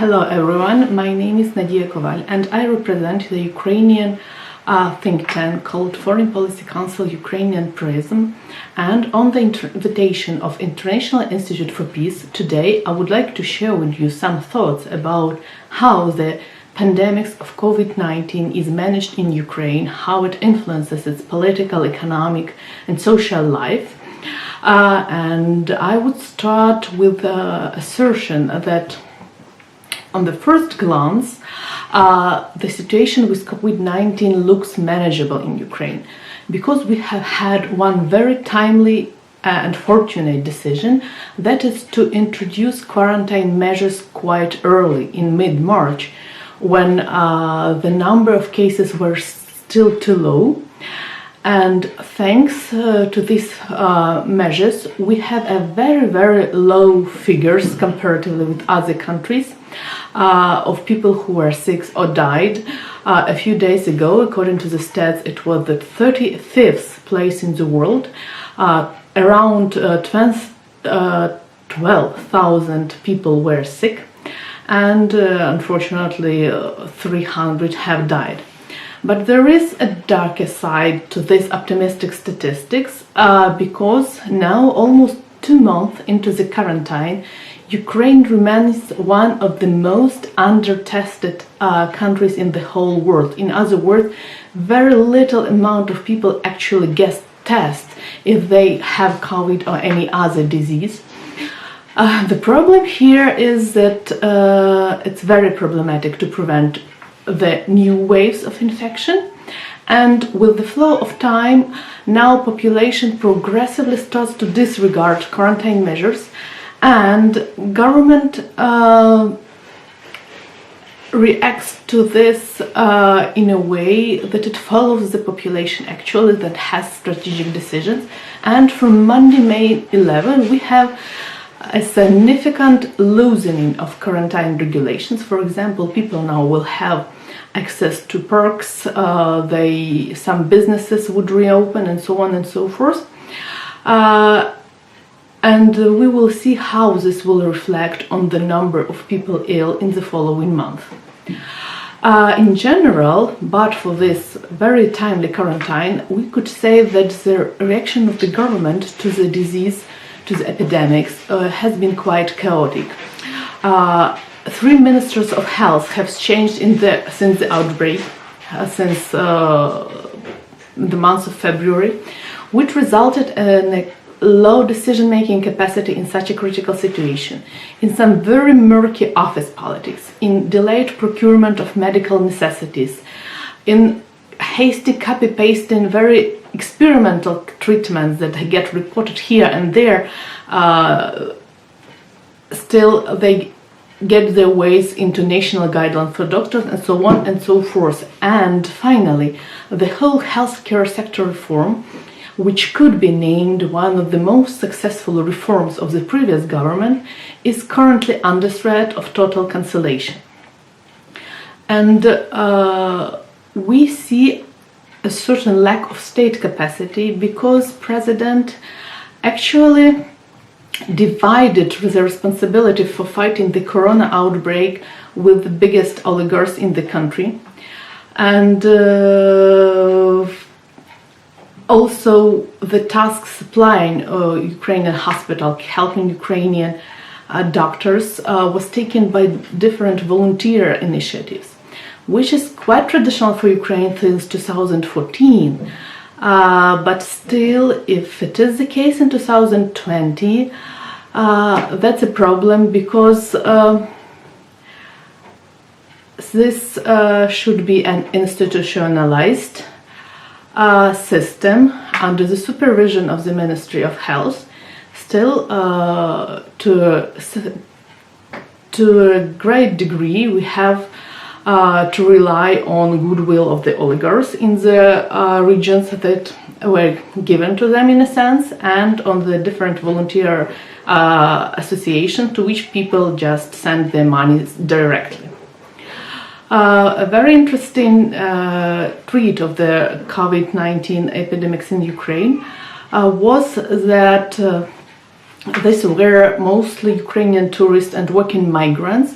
Hello everyone, my name is Nadiia Koval and I represent the Ukrainian think tank called Foreign Policy Council Ukrainian Prism, and on the invitation of International Institute for Peace, today I would like to share with you some thoughts about how the pandemic of COVID-19 is managed in Ukraine, how it influences its political, economic and social life. And I would start with the assertion that on the first glance, the situation with COVID-19 looks manageable in Ukraine because we have had one very timely and fortunate decision, that is to introduce quarantine measures quite early in mid-March, when the number of cases were still too low. And thanks to these measures, we have a very low figures comparatively with other countries of people who were sick or died. A few days ago, according to the stats, it was the 35th place in the world. Around 12,000 people were sick, and unfortunately 300 have died. But there is a darker side to this optimistic statistics, because now, almost 2 months into the quarantine, Ukraine remains one of the most under-tested countries in the whole world. In other words, very little amount of people actually get tests if they have COVID or any other disease. The problem here is that it's very problematic to prevent the new waves of infection, and with the flow of time, now population progressively starts to disregard quarantine measures, and government reacts to this in a way that it follows the population actually, that has strategic decisions. And from Monday, May 11, we have a significant loosening of quarantine regulations. For example, people now will have access to parks, some businesses would reopen, and so on and so forth. And we will see how this will reflect on the number of people ill in the following month. In general, but for this very timely quarantine, we could say that the reaction of the government to the disease, to the epidemics, has been quite chaotic. 3 ministers of health have changed since the outbreak, since the month of February, which resulted in a low decision-making capacity in such a critical situation, in some very murky office politics, in delayed procurement of medical necessities, in hasty copy-pasting very experimental treatments that get reported here and there. Still they get their ways into national guidelines for doctors, and so on and so forth. And finally, the whole healthcare sector reform, which could be named one of the most successful reforms of the previous government, is currently under threat of total cancellation. And we see a certain lack of state capacity because President actually divided the responsibility for fighting the corona outbreak with the biggest oligarchs in the country, and also the task supplying Ukrainian hospital, helping Ukrainian doctors, was taken by different volunteer initiatives, which is quite traditional for Ukraine since 2014. But still, if it is the case in 2020, that's a problem, because this should be an institutionalized system under the supervision of the Ministry of Health. Still, to a great degree, we have to rely on goodwill of the oligarchs in the regions that were given to them, in a sense, and on the different volunteer associations to which people just send their money directly. A very interesting tweet of the COVID-19 epidemics in Ukraine was that these were mostly Ukrainian tourists and working migrants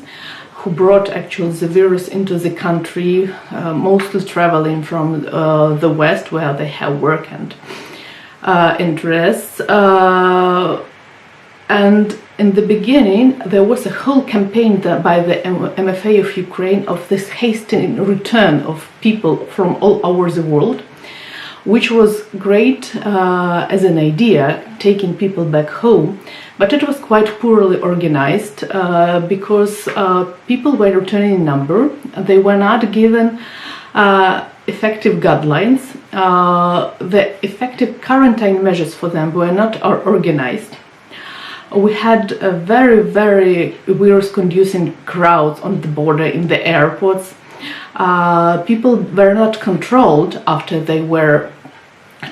who brought actually the virus into the country, mostly traveling from the West, where they have work and interests. And in the beginning, there was a whole campaign by the MFA of Ukraine of this hasty return of people from all over the world, which was great as an idea, taking people back home, but it was quite poorly organized because people were returning in number. They were not given effective guidelines. The effective quarantine measures for them were not organized. We had a very virus-inducing crowds on the border, in the airports. People were not controlled after they were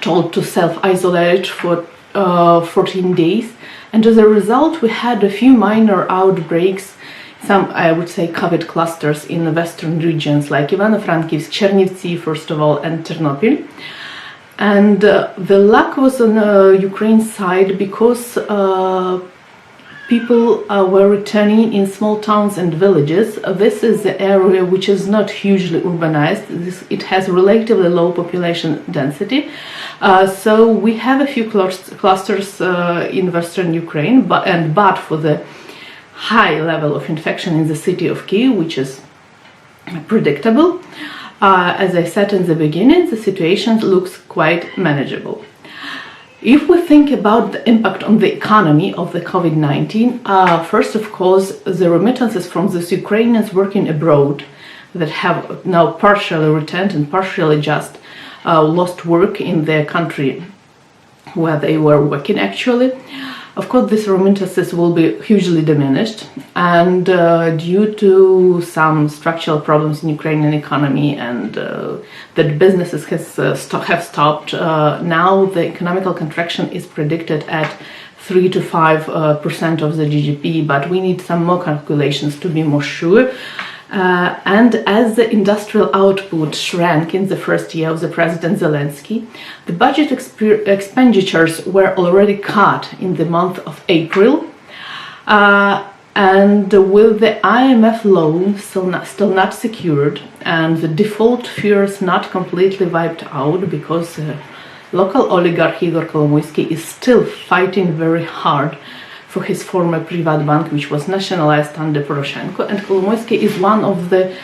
told to self-isolate for 14 days. And as a result, we had a few minor outbreaks, some, I would say, COVID clusters in the western regions like Ivano-Frankivsk, Chernivtsi, first of all, and Ternopil. And the luck was on Ukraine's side because people were returning in small towns and villages. This is the area which is not hugely urbanized. It has relatively low population density. So we have a few clusters in western Ukraine, but for the high level of infection in the city of Kyiv, which is predictable, as I said in the beginning, the situation looks quite manageable. If we think about the impact on the economy of the COVID-19, first, of course, the remittances from these Ukrainians working abroad that have now partially returned and partially just lost work in their country where they were working actually. Of course, these remittances will be hugely diminished, and due to some structural problems in Ukrainian economy and that businesses have stopped, now the economical contraction is predicted at 3 to 5% of the GDP, but we need some more calculations to be more sure. And as the industrial output shrank in the first year of the President Zelensky, the budget expenditures were already cut in the month of April, and with the IMF loan still not secured and the default fears not completely wiped out because local oligarch Igor Kolomoisky is still fighting very hard for his former Privatbank, which was nationalized under Poroshenko, and Kolomoisky is one of the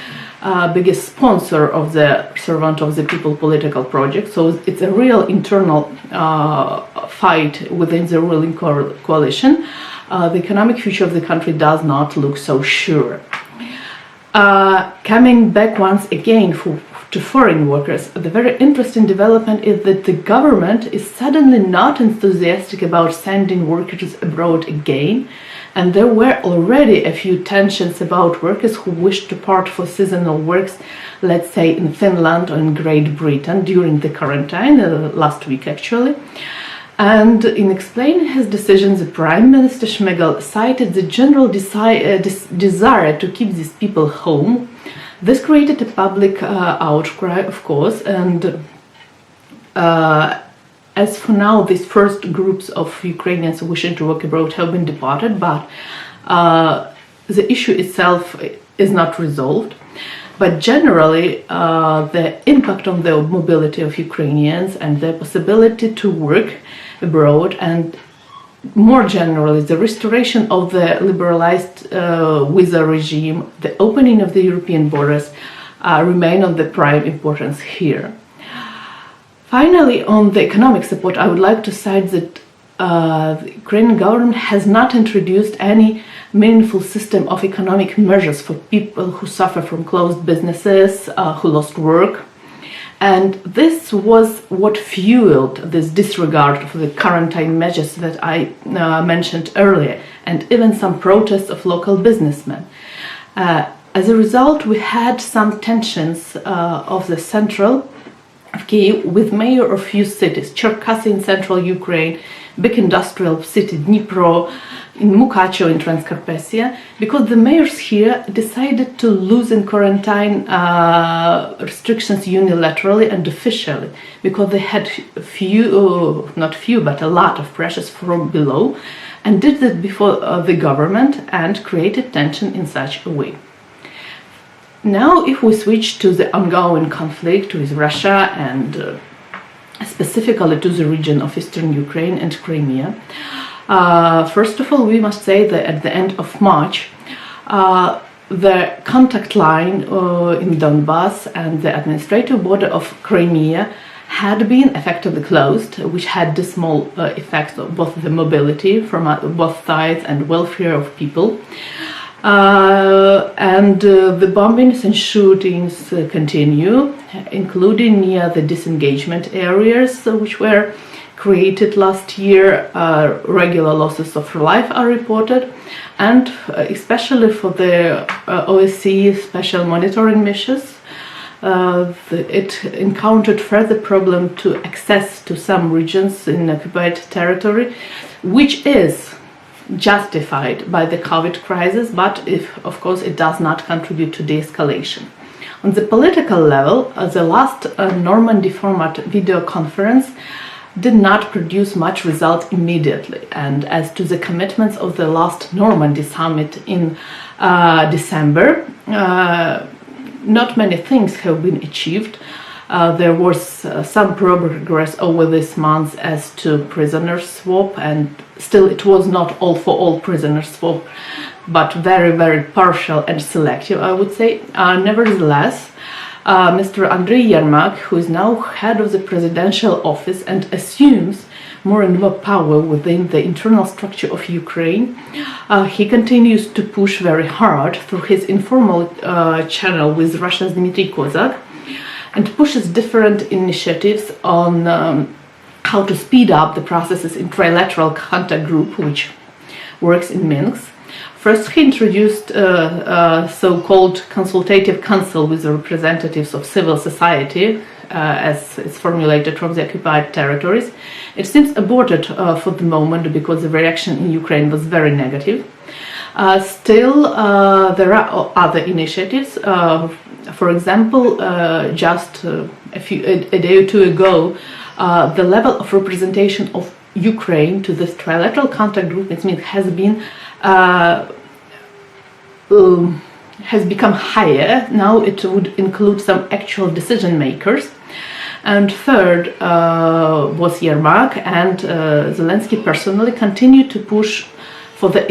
biggest sponsor of the Servant of the People political project. So it's a real internal fight within the ruling coalition. The economic future of the country does not look so sure. Coming back once again to foreign workers, the very interesting development is that the government is suddenly not enthusiastic about sending workers abroad again, and there were already a few tensions about workers who wished to part for seasonal works, let's say in Finland or in Great Britain during the quarantine, last week actually. And in explaining his decision, the Prime Minister Shmyhal cited the general desire to keep these people home. This created a public outcry, of course, and as for now, these first groups of Ukrainians wishing to work abroad have been deported, but the issue itself is not resolved. But generally, the impact on the mobility of Ukrainians and their possibility to work abroad, and more generally, the restoration of the liberalized visa regime, the opening of the European borders, remain of the prime importance here. Finally, on the economic support, I would like to cite that the Ukrainian government has not introduced any meaningful system of economic measures for people who suffer from closed businesses, who lost work. And this was what fueled this disregard for the quarantine measures that I mentioned earlier, and even some protests of local businessmen. As a result, we had some tensions of the central of Kyiv with mayor of few cities, Cherkasy in central Ukraine, big industrial city Dnipro, in Mukachevo in Transcarpathia, because the mayors here decided to loosen quarantine restrictions unilaterally and officially, because they had a lot of pressures from below, and did that before the government and created tension in such a way. Now, if we switch to the ongoing conflict with Russia and specifically to the region of eastern Ukraine and Crimea, first of all, we must say that at the end of March, the contact line in Donbass and the administrative border of Crimea had been effectively closed, which had dismal effects on both the mobility from both sides and welfare of people. The bombings and shootings continue, including near the disengagement areas, which were created last year. Regular losses of life are reported, and especially for the OSCE special monitoring missions, it encountered further problem to access to some regions in occupied territory, which is justified by the COVID crisis, but of course it does not contribute to de-escalation. On the political level, the last Normandy format video conference did not produce much result immediately, and as to the commitments of the last Normandy summit in December, not many things have been achieved. There was some progress over this month as to prisoner swap, and still it was not all for all prisoner swap, but very, very partial and selective, I would say. Nevertheless, Mr. Andriy Yermak, who is now head of the presidential office and assumes more and more power within the internal structure of Ukraine, he continues to push very hard through his informal channel with Russia's Dmitry Kozak, and pushes different initiatives on how to speed up the processes in trilateral contact group, which works in Minsk. First, he introduced a so-called consultative council with the representatives of civil society, as it's formulated from the occupied territories. It seems aborted for the moment because the reaction in Ukraine was very negative. Still, there are other initiatives. For example, just a day or two ago, the level of representation of Ukraine to this trilateral contact group, it means, has become higher. Now it would include some actual decision makers. And third, both Yermak and Zelensky personally continue to push for the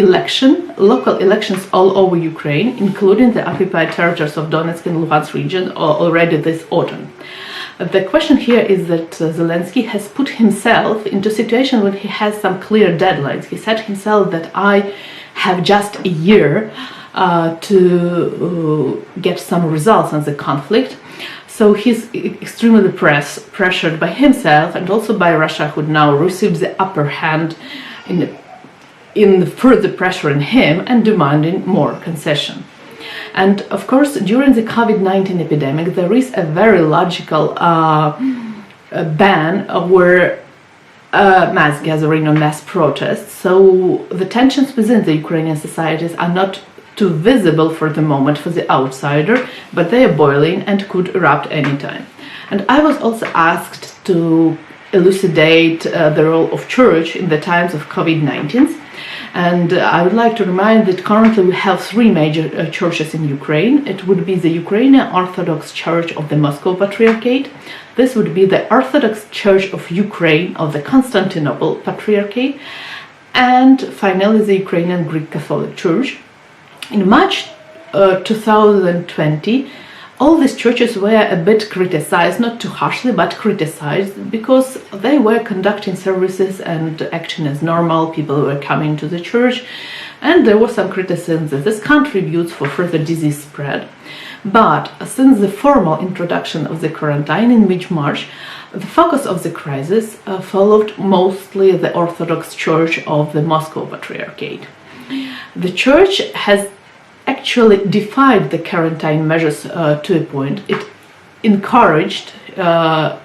local elections all over Ukraine, including the occupied territories of Donetsk and Luhansk region already this autumn. The question here is that Zelensky has put himself into a situation where he has some clear deadlines. He said himself that I have just a year to get some results on the conflict. So he's extremely pressured by himself and also by Russia, who now receives the upper hand in further pressure on him and demanding more concession. And of course, during the COVID-19 epidemic, there is a very logical ban where mass gathering or mass protests. So the tensions within the Ukrainian societies are not too visible for the moment for the outsider, but they are boiling and could erupt anytime. And I was also asked to elucidate the role of church in the times of COVID-19. And I would like to remind that currently we have three major churches in Ukraine. It would be the Ukrainian Orthodox Church of the Moscow Patriarchate. This would be the Orthodox Church of Ukraine of the Constantinople Patriarchate. And finally, the Ukrainian Greek Catholic Church. In March 2020, all these churches were a bit criticized, not too harshly, but criticized, because they were conducting services and acting as normal. People were coming to the church, and there was some criticism that this contributes for further disease spread. But since the formal introduction of the quarantine in mid-March, the focus of the crisis followed mostly the Orthodox Church of the Moscow Patriarchate. The church has actually defied the quarantine measures to a point. It encouraged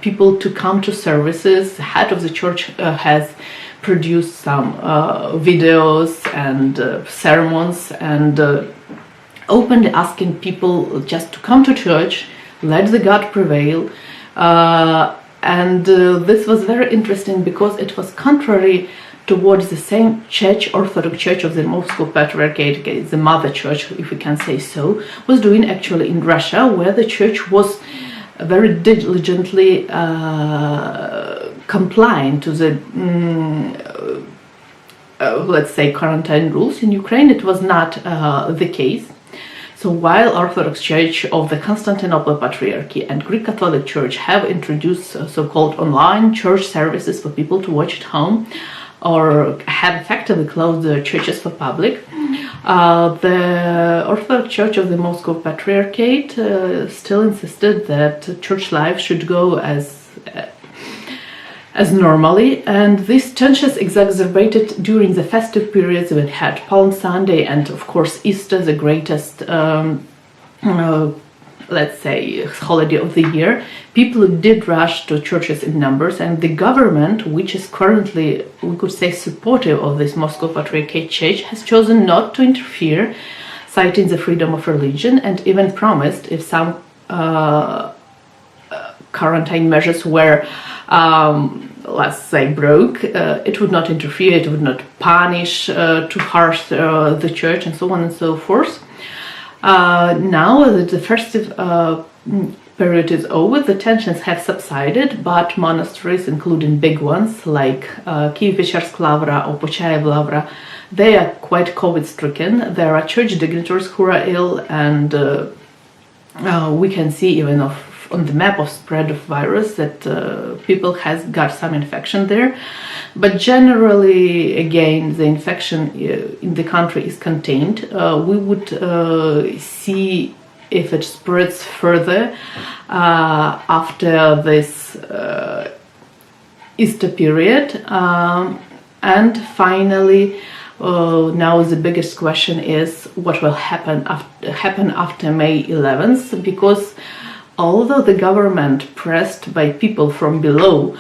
people to come to services. The head of the church has produced some videos and sermons and openly asking people just to come to church, let the God prevail. And this was very interesting because it was contrary towards the same church, Orthodox Church of the Moscow Patriarchate, the mother church, if we can say so, was doing actually in Russia, where the church was very diligently complying to the let's say quarantine rules. In Ukraine it was not the case. So while Orthodox Church of the Constantinople Patriarchy and Greek Catholic Church have introduced so-called online church services for people to watch at home, or have effectively closed the churches for public, the Orthodox Church of the Moscow Patriarchate still insisted that church life should go as normally, and these tensions exacerbated during the festive periods. We had Palm Sunday and of course Easter, the greatest let's say holiday of the year. People did rush to churches in numbers, and the government, which is currently, we could say, supportive of this Moscow Patriarchate Church, has chosen not to interfere, citing the freedom of religion, and even promised if some quarantine measures were let's say broke, it would not interfere, it would not punish too harsh the church, and so on and so forth. Now that the festive period is over, the tensions have subsided, but monasteries, including big ones like Kyiv-Mohyla Lavra or Pochayev Lavra, they are quite COVID-stricken. There are church dignitaries who are ill, and we can see even on the map of spread of virus that people has got some infection there. But generally, again, the infection in the country is contained. We would see if it spreads further after this Easter period. And finally, now the biggest question is what will happen after May 11th, because although the government, pressed by people from below,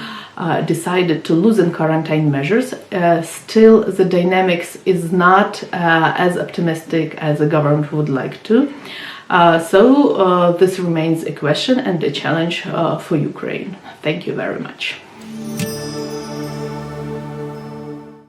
decided to loosen quarantine measures, still the dynamics is not as optimistic as the government would like to. So this remains a question and a challenge for Ukraine. Thank you very much.